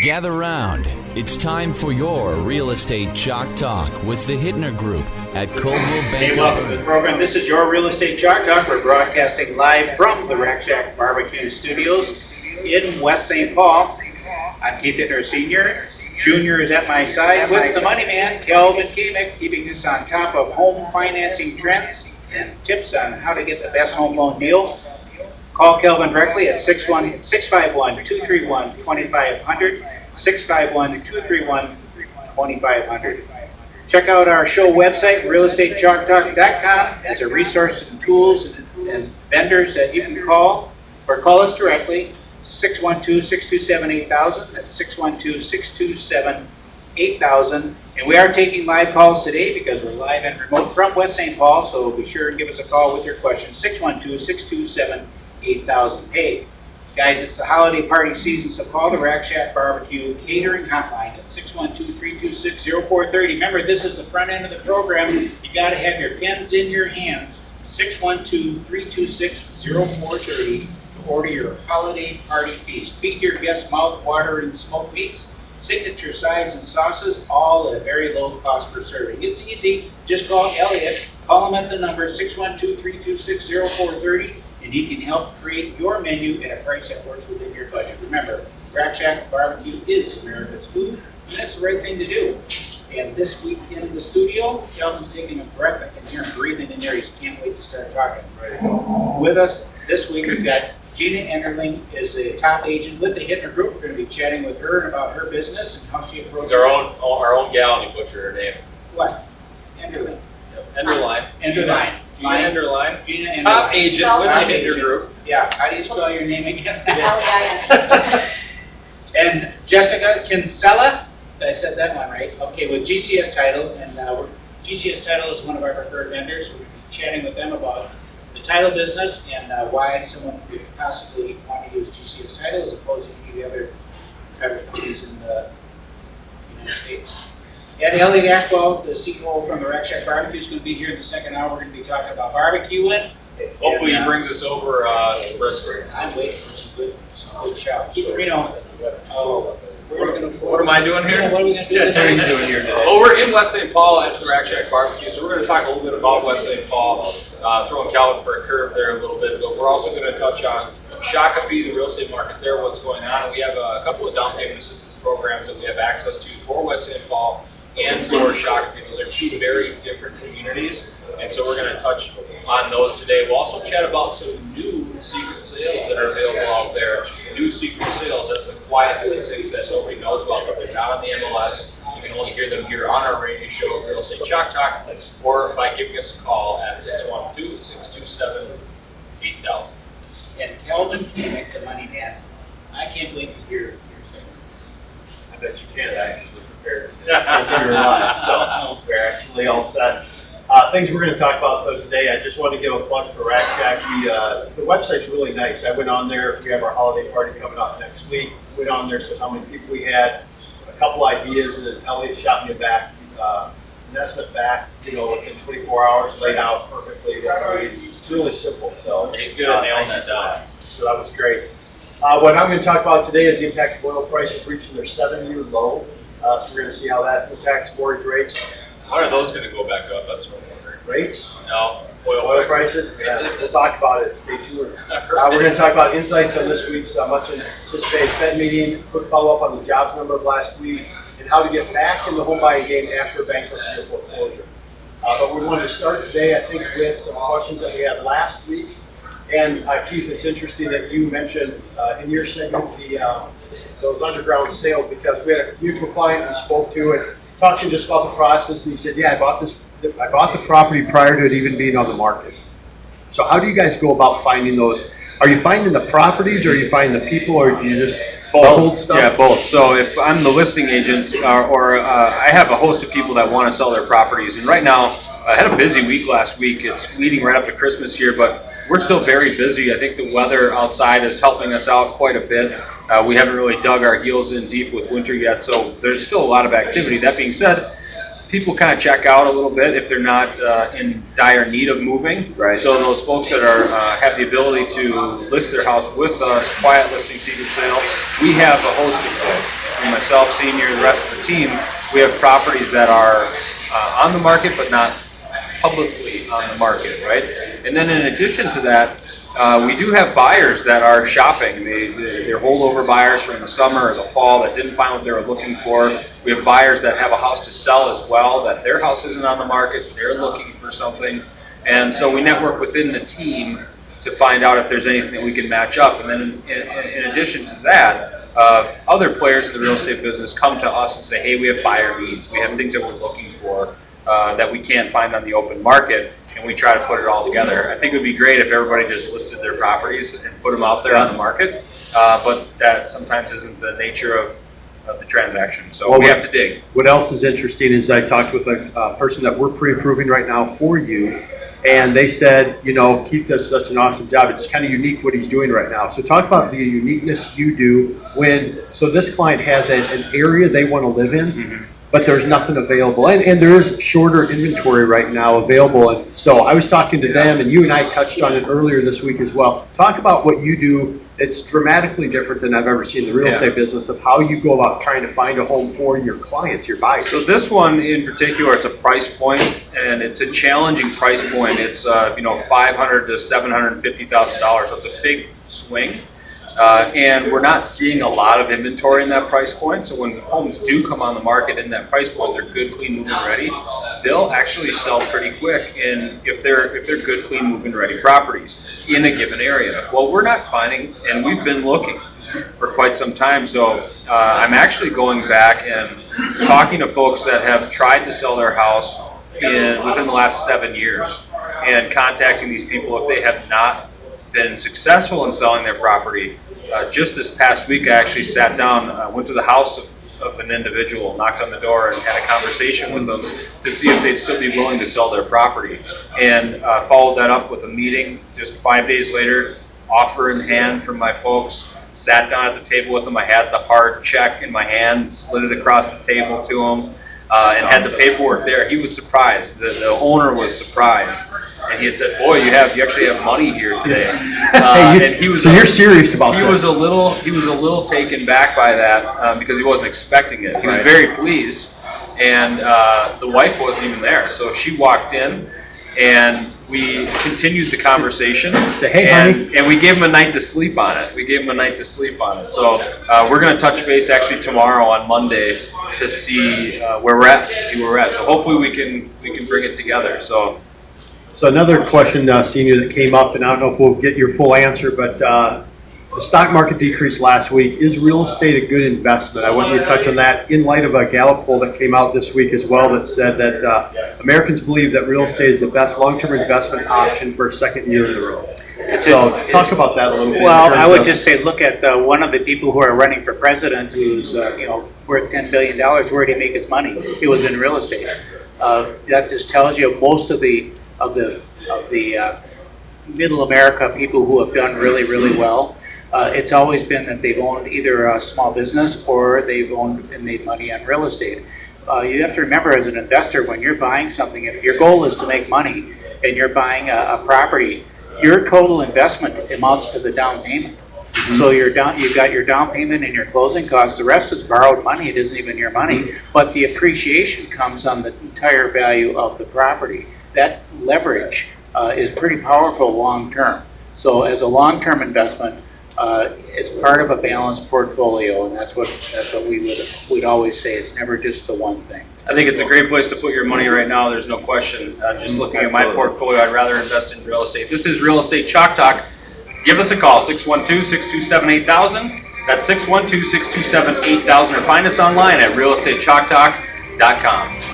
Gather round. It's time for your Real Estate Chalk Talk with the Hittner Group at Coldwell Banker. Hey, welcome to the program. This is your Real Estate Chalk Talk. We're broadcasting live from the Rack Shack BBQ Studios in West St. Paul. I'm Keith Hittner Sr. Junior is at my side with the money man, Kelvin Kaemingk, keeping us on top of home financing trends and tips on how to get the best home loan deal. Call Kelvin directly at 651-231-2500, 651-231-2500. Check out our show website, realestatechalktalk.com, as a resource and tools and vendors that you can call, or call us directly, 612-627-8000, that's 612-627-8000. And we are taking live calls today because we're live and remote from West St. Paul, so be sure to give us a call with your questions, 612-627-8000. Hey, guys, it's the holiday party season, so call the Rack Shack BBQ Catering Hotline at 612-326-0430. Remember, this is the front end of the program. You got to have your pens in your hands, 612-326-0430, to order your holiday party feast. Feed your guests mouth-watering smoked meats, signature sides and sauces, all at a very low cost per serving. It's easy. Just call Elliot. Call him at the number 612-326-0430. And he can help create your menu at a price that works within your budget. Remember, Rack Shack BBQ is America's food, and that's the right thing to do. And this week in the studio, Kelvin's taking a breath. I can hear him breathing in there. He can't wait to start talking. With us this week, we've got Gina Enderling is the top agent with the Hittner Group. We're going to be chatting with her about her business and how she approaches it. It's our own gal, and you butcher her name. What? Enderling. Enderline. Enderline. Gina Enderline. Gina Enderline. Top agent with the Hittner Group. Yeah. How do you spell your name again? L-E-I-N. And Jessica Kinsella. I said that one right. Okay, with GCS Title, and GCS Title is one of our preferred vendors. We'll be chatting with them about the title business and why someone could possibly want to use GCS Title as opposed to any of the other title companies in the United States. And Elliot Ashwell, the CEO from the Rack Shack BBQ, is going to be here in the second hour. We're going to be talking about barbecuing. Hopefully he brings us over some brisket. I'm waiting for some good shouts. What am I doing here? Yeah, what are we going to do? What are you doing here today? Well, we're in West St. Paul at the Rack Shack BBQ, so we're going to talk a little bit about West St. Paul, throwing Calvin for a curve there a little bit, but we're also going to touch on Shakopee, the real estate market there, what's going on. And we have a couple of down payment assistance programs that we have access to for West St. Paul and for Shakopee. Those are two very different communities, and so we're going to touch on those today. We'll also chat about some new secret sales that are available out there. New secret sales, that's the quiet listings that nobody knows about, but they're not on the MLS. You can only hear them here on our radio show, Real Estate Chalk Talk, or by giving us a call at 612-627-8000. And Kelvin Kaemingk, the money man. I can't wait to hear your segment. I bet you can. I actually prepared since you're live, so we're actually all set. Things we're going to talk about today. I just want to give a plug for Rack Shack. The website's really nice. I went on there. We have our holiday party coming up next week. Went on there, said how many people we had, a couple ideas, and then Elliot shot me a back, an estimate back, within 24 hours, laid out perfectly. It's really simple. So he's good at nailing that down. So that was great. What I'm going to talk about today is the impact of oil prices reaching their 7-year low. So we're going to see how that impacts mortgage rates. When are those going to go back up? That's what I'm wondering. Rates? No, oil prices? Yeah, we'll talk about it. Stay tuned. We're going to talk about insights on this week's much anticipated Fed meeting, quick follow-up on the jobs number of last week, and how to get back in the home buying game after bankruptcy or foreclosure. But we wanted to start today, I think, with some questions that we had last week. And Keith, it's interesting that you mentioned in your segment those underground sales, because we had a mutual client we spoke to and talking just about the process, and he said, "Yeah, I bought the property prior to it even being on the market." So how do you guys go about finding those? Are you finding the properties, or are you finding the people, or do you just hold stuff? Yeah, both. So if I'm the listing agent, or I have a host of people that want to sell their properties, and right now I had a busy week last week. It's leading right up to Christmas here, but we're still very busy. I think the weather outside is helping us out quite a bit. We haven't really dug our heels in deep with winter yet, so there's still a lot of activity. That being said, people kind of check out a little bit if they're not in dire need of moving. Right. So those folks that are have the ability to list their house with us, quiet listing, secret sale, we have a host of those. between myself, Senior, the rest of the team, we have properties that are on the market but not publicly on the market, right? And then in addition to that, we do have buyers that are shopping. They're holdover buyers from the summer or the fall that didn't find what they were looking for. We have buyers that have a house to sell as well, that their house isn't on the market, they're looking for something. And so we network within the team to find out if there's anything that we can match up. And then in addition to that, other players in the real estate business come to us and say, hey, we have buyer needs, we have things that we're looking for that we can't find on the open market. And we try to put it all together. I think it would be great if everybody just listed their properties and put them out there on the market, but that sometimes isn't the nature of the transaction. So we have to dig. What else is interesting is I talked with a person that we're pre-approving right now for you, and they said, Keith does such an awesome job. It's kind of unique what he's doing right now. So talk about the uniqueness you do so this client has an area they want to live in. Mm-hmm. But there's nothing available. And there is shorter inventory right now available. And so I was talking to them, and you and I touched on it earlier this week as well. Talk about what you do. It's dramatically different than I've ever seen in the real estate business of how you go about trying to find a home for your clients, your buyers. So this one in particular, it's a price point, and it's a challenging price point. It's $500,000 to $750,000. So it's a big swing. And we're not seeing a lot of inventory in that price point. So when homes do come on the market in that price point, they're good, clean, move-in ready. They'll actually sell pretty quick, and if they're good, clean, move-in ready properties in a given area. Well, we're not finding, and we've been looking for quite some time. So I'm actually going back and talking to folks that have tried to sell their house within the last 7 years, and contacting these people if they have not been successful in selling their property. Just this past week, I actually sat down, went to the house of an individual, knocked on the door, and had a conversation with them to see if they'd still be willing to sell their property. And followed that up with a meeting just 5 days later, offer in hand from my folks, sat down at the table with them. I had the hard check in my hand, slid it across the table to him, and had the paperwork there. He was surprised. The owner was surprised. And he had said, "Boy, you actually have money here today." And he was. So you're serious about that? He was a little taken back by that because he wasn't expecting it. He was very pleased, and the wife wasn't even there. So she walked in, and we continued the conversation. Say, "Hey, honey," and we gave him a night to sleep on it. So we're going to touch base actually tomorrow on Monday to see where we're at. So hopefully we can bring it together. So another question, Senior, that came up, and I don't know if we'll get your full answer, but the stock market decreased last week. Is real estate a good investment? I want you to touch on that in light of a Gallup poll that came out this week as well that said that Americans believe that real estate is the best long-term investment option for a second year in a row. So talk about that a little bit. Well, I would just say, look at one of the people who are running for president who's worth $10 billion. Where did he make his money? It was in real estate. That just tells you most of the middle America people who have done really, really well. It's always been that they've owned either a small business or they've owned and made money on real estate. You have to remember, as an investor, when you're buying something, if your goal is to make money and you're buying a property, your total investment amounts to the down payment. Mm-hmm. So you've got your down payment and your closing costs. The rest is borrowed money. It isn't even your money. But the appreciation comes on the entire value of the property. That leverage is pretty powerful long term. So as a long term investment, it's part of a balanced portfolio, and that's what we'd always say. It's never just the one thing. I think it's a great place to put your money right now. There's no question. Just looking at my portfolio, I'd rather invest in real estate. This is Real Estate Chalk Talk. Give us a call, 612-627-8000. That's 612-627-8000, or find us online at realestatechalktalk.com.